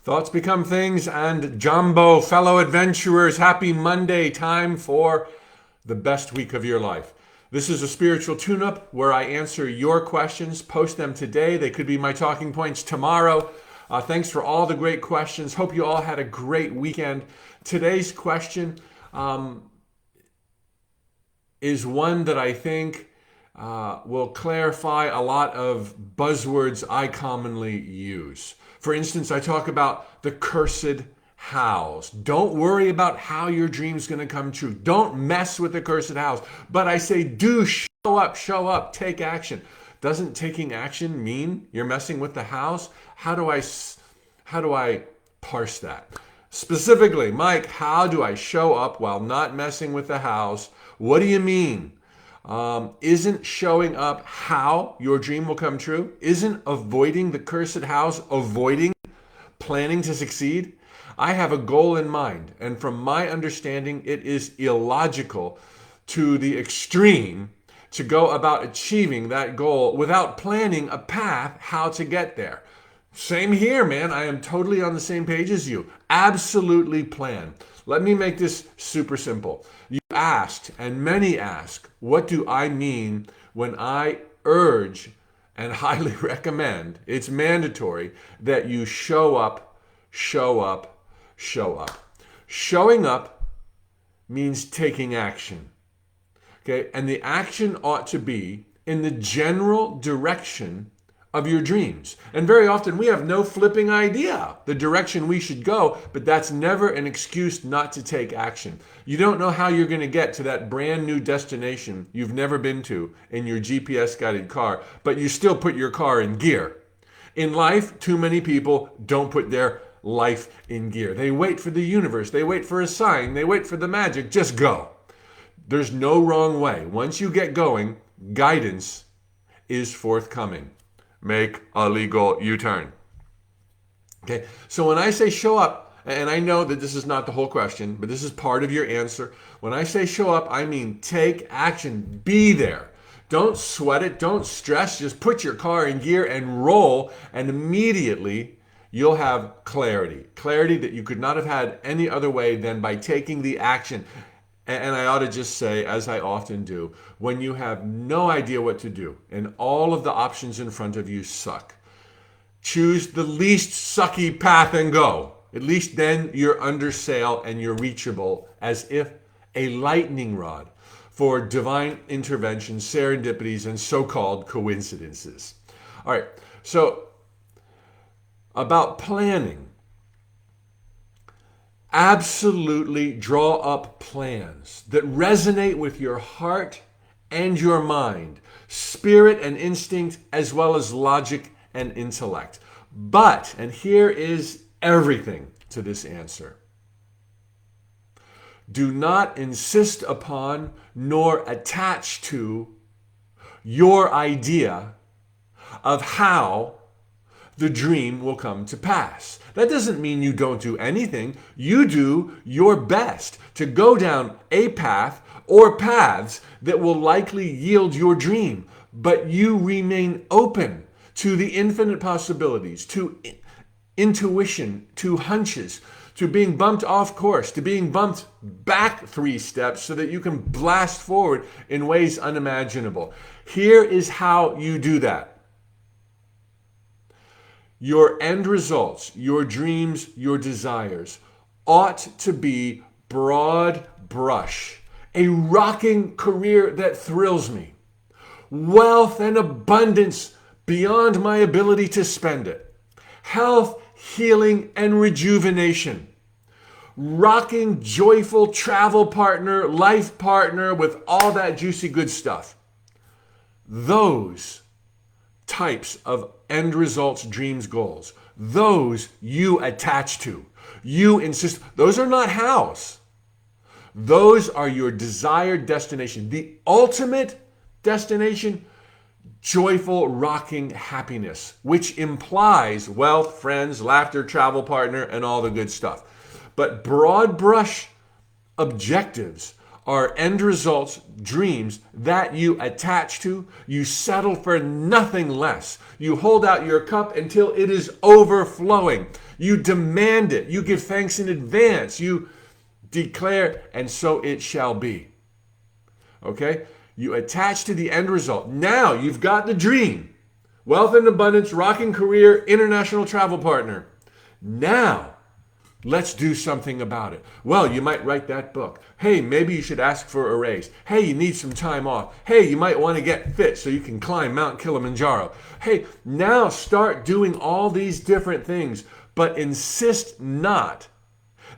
Thoughts become things, and Jumbo, fellow adventurers, happy Monday. Time for the best week of your life. This is a spiritual tune-up where I answer your questions. Post them today. They could be my talking points tomorrow. Thanks for all the great questions. Hope you all had a great weekend. Today's question is one that I think will clarify a lot of buzzwords I commonly use. For instance, I talk about the cursed hows. Don't worry about how your dream's going to come true. Don't mess with the cursed hows. But I say, do show up, take action. Doesn't taking action mean you're messing with the hows? How do I parse that? Specifically, Mike, how do I show up while not messing with the hows? What do you mean? Isn't showing up how your dream will come true? Isn't avoiding the cursed hows avoiding planning to succeed? I have a goal in mind, and from my understanding, it is illogical to the extreme to go about achieving that goal without planning a path how to get there. Same here, man. I am totally on the same page as you. Absolutely plan. Let me make this super simple. You asked, and many ask, what do I mean when I urge and highly recommend, it's mandatory, that you show up, show up, show up. Showing up means taking action. Okay? And the action ought to be in the general direction of your dreams. And very often we have no flipping idea the direction we should go, but that's never an excuse not to take action. You don't know how you're going to get to that brand new destination you've never been to in your GPS guided car, but you still put your car in gear. In life, too many people don't put their life in gear. They wait for the universe, they wait for a sign, they wait for the magic. Just go. There's no wrong way. Once you get going, guidance is forthcoming. Make a legal U-turn. Okay, so when I say show up, and I know that this is not the whole question, but this is part of your answer. When I say show up, I mean take action. Be there. Don't sweat it. Don't stress. Just put your car in gear and roll, and immediately you'll have clarity. Clarity that you could not have had any other way than by taking the action. And I ought to just say, as I often do, when you have no idea what to do and all of the options in front of you suck, choose the least sucky path and go. At least then you're under sail and you're reachable as if a lightning rod for divine intervention, serendipities, and so-called coincidences. All right, so about planning. Absolutely draw up plans that resonate with your heart and your mind, spirit and instinct, as well as logic and intellect. But, and here is everything to this answer, do not insist upon nor attach to your idea of how the dream will come to pass. That doesn't mean you don't do anything. You do your best to go down a path or paths that will likely yield your dream, but you remain open to the infinite possibilities, to intuition, to hunches, to being bumped off course, to being bumped back 3 steps so that you can blast forward in ways unimaginable. Here is how you do that. Your end results, your dreams, your desires ought to be broad brush, a rocking career that thrills me, wealth and abundance beyond my ability to spend it, health, healing, and rejuvenation, rocking, joyful travel partner, life partner with all that juicy good stuff. Those types of end results, dreams, goals, those you attach to. You insist. Those are not hows. Those are your desired destination. The ultimate destination, joyful, rocking happiness, which implies wealth, friends, laughter, travel partner, and all the good stuff. But broad brush objectives are end results, dreams that you attach to. You settle for nothing less. You hold out your cup until it is overflowing. You demand it. You give thanks in advance. You declare, and so it shall be. Okay? You attach to the end result. Now you've got the dream. Wealth and abundance, rocking career, international travel partner. Now, let's do something about it. Well, you might write that book. Hey, maybe you should ask for a raise. Hey, you need some time off. Hey, you might want to get fit so you can climb Mount Kilimanjaro. Hey, now start doing all these different things, but insist not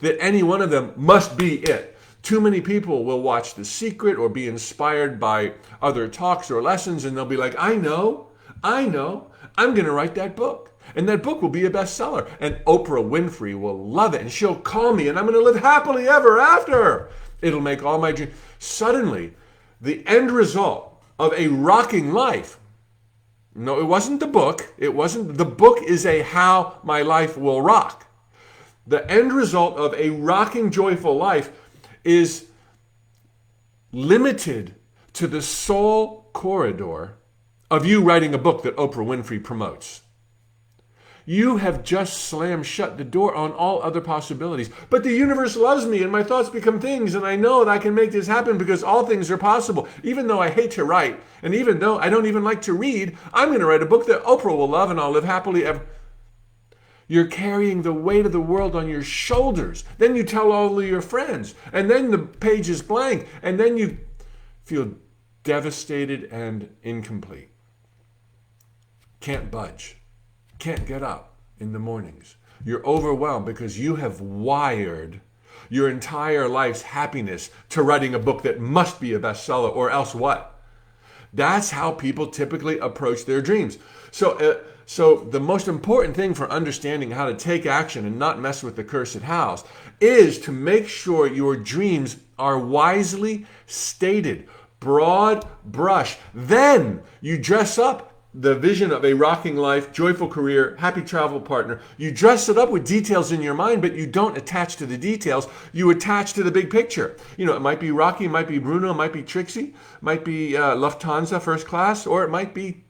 that any one of them must be it. Too many people will watch The Secret or be inspired by other talks or lessons, and they'll be like, I know, I'm going to write that book. And that book will be a bestseller. And Oprah Winfrey will love it. And she'll call me and I'm going to live happily ever after. It'll make all my dreams. Suddenly, the end result of a rocking life. No, it wasn't the book. The book is a how my life will rock. The end result of a rocking, joyful life is limited to the soul corridor of you writing a book that Oprah Winfrey promotes. You have just slammed shut the door on all other possibilities. But the universe loves me and my thoughts become things, and I know that I can make this happen because all things are possible. Even though I hate to write, and even though I don't even like to read, I'm going to write a book that Oprah will love and I'll live happily ever. You're carrying the weight of the world on your shoulders. Then you tell all of your friends, and then the page is blank, and then you feel devastated and incomplete. Can't budge. Can't get up in the mornings. You're overwhelmed because you have wired your entire life's happiness to writing a book that must be a bestseller, or else what? That's how people typically approach their dreams. So the most important thing for understanding how to take action and not mess with the cursed house is to make sure your dreams are wisely stated, broad brush. Then you dress up the vision of a rocking life, joyful career, happy travel partner. You dress it up with details in your mind, but you don't attach to the details. You attach to the big picture. You know, it might be Rocky, it might be Bruno, it might be Trixie, it might be Lufthansa first class, or it might be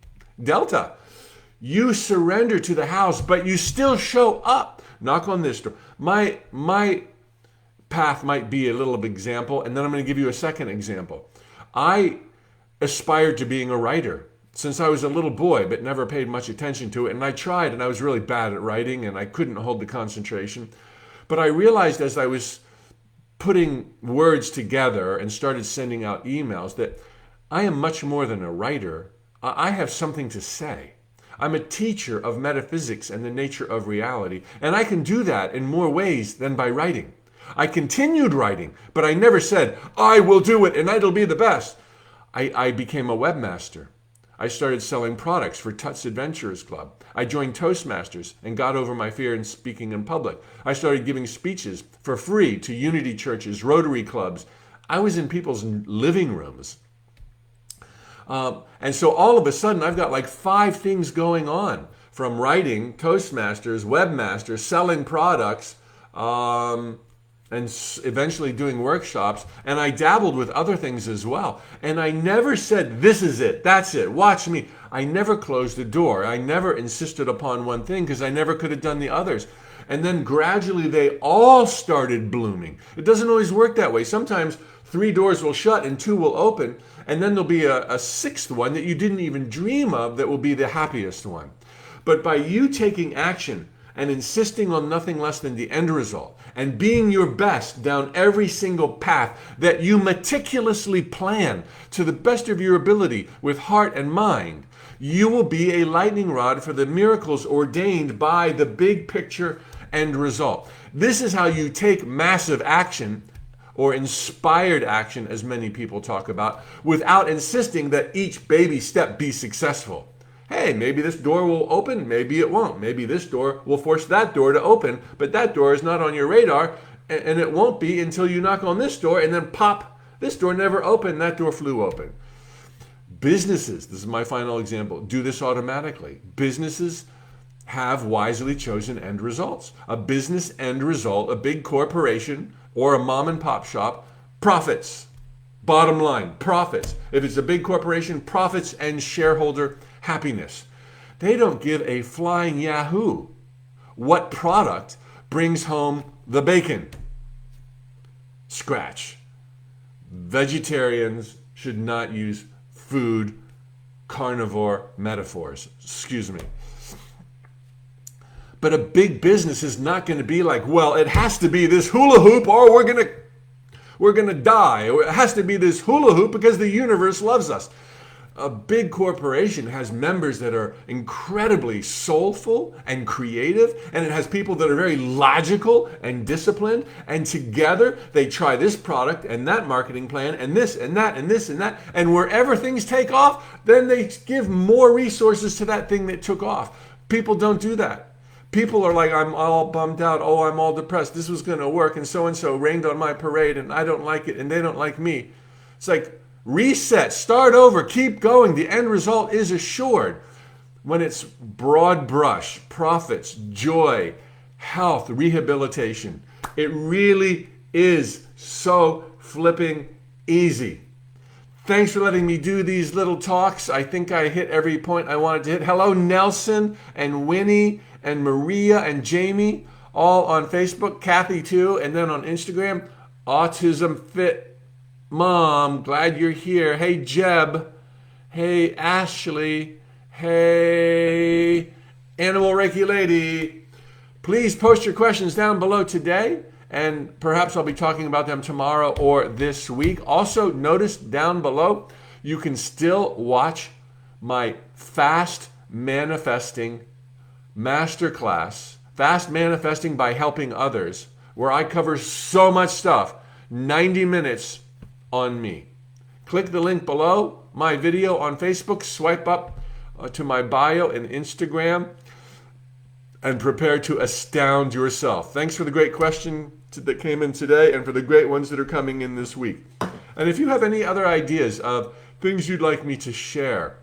Delta. You surrender to the house, but you still show up. Knock on this door. My path might be a little example, and then I'm going to give you a second example. I aspired to being a writer since I was a little boy, but never paid much attention to it. And I tried, and I was really bad at writing, and I couldn't hold the concentration. But I realized as I was putting words together and started sending out emails that I am much more than a writer. I have something to say. I'm a teacher of metaphysics and the nature of reality, and I can do that in more ways than by writing. I continued writing, but I never said, I will do it and it'll be the best. I became a webmaster. I started selling products for Tut's Adventurers Club. I joined Toastmasters and got over my fear in speaking in public. I started giving speeches for free to Unity churches, Rotary clubs. I was in people's living rooms. And so all of a sudden, I've got like 5 things going on, from writing, Toastmasters, webmasters, selling products, and eventually doing workshops. And I dabbled with other things as well. And I never said, this is it, that's it, watch me. I never closed the door. I never insisted upon one thing because I never could have done the others. And then gradually they all started blooming. It doesn't always work that way. Sometimes 3 doors will shut and 2 will open. And then there'll be a 6th one that you didn't even dream of that will be the happiest one. But by you taking action and insisting on nothing less than the end result and being your best down every single path that you meticulously plan to the best of your ability with heart and mind, you will be a lightning rod for the miracles ordained by the big picture end result. This is how you take massive action, or inspired action, as many people talk about, without insisting that each baby step be successful. Hey, maybe this door will open, maybe it won't. Maybe this door will force that door to open, but that door is not on your radar, and it won't be until you knock on this door, and then pop, this door never opened, that door flew open. Businesses, this is my final example, do this automatically. Businesses have wisely chosen end results. A business end result, a big corporation, or a mom and pop shop, profits. Bottom line, profits. If it's a big corporation, profits and shareholder happiness. They don't give a flying yahoo what product brings home the bacon? Scratch. Vegetarians should not use food carnivore metaphors. Excuse me. But a big business is not going to be like, well, it has to be this hula hoop or we're going to die. Or it has to be this hula hoop because the universe loves us. A big corporation has members that are incredibly soulful and creative, and it has people that are very logical and disciplined, and together they try this product and that marketing plan and this and that and this and that, and wherever things take off, then they give more resources to that thing that took off. People don't do that. People are like, I'm all bummed out. Oh, I'm all depressed. This was going to work, and so rained on my parade, and I don't like it, and they don't like me. It's like, reset, start over, keep going. The end result is assured. When it's broad brush, profits, joy, health, rehabilitation, it really is so flipping easy. Thanks for letting me do these little talks. I think I hit every point I wanted to hit. Hello, Nelson and Winnie and Maria and Jamie, all on Facebook, Kathy too, and then on Instagram, Autism Fit Mom, glad you're here. Hey, Jeb. Hey, Ashley. Hey, Animal Reiki Lady. Please post your questions down below today, and perhaps I'll be talking about them tomorrow or this week. Also, notice down below, you can still watch my Fast Manifesting Masterclass, Fast Manifesting by Helping Others, where I cover so much stuff, 90 minutes on me. Click the link below my video on Facebook, swipe up to my bio and Instagram, and prepare to astound yourself. Thanks for the great question that came in today and for the great ones that are coming in this week. And if you have any other ideas of things you'd like me to share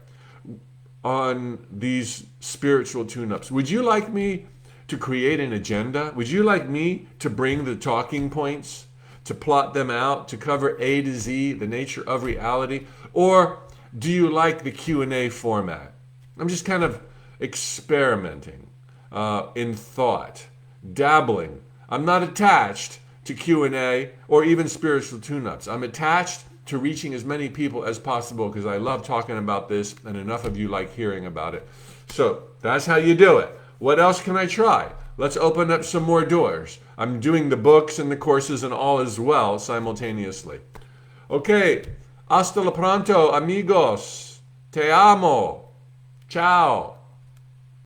on these spiritual tune-ups, would you like me to create an agenda? Would you like me to bring the talking points, to plot them out, to cover A to Z, the nature of reality? Or do you like the Q&A format? I'm just kind of experimenting in thought, dabbling. I'm not attached to Q&A or even spiritual tune-ups. I'm attached to reaching as many people as possible because I love talking about this and enough of you like hearing about it. So that's how you do it. What else can I try? Let's open up some more doors. I'm doing the books and the courses and all as well simultaneously. Okay, hasta la pronto, amigos. Te amo. Ciao.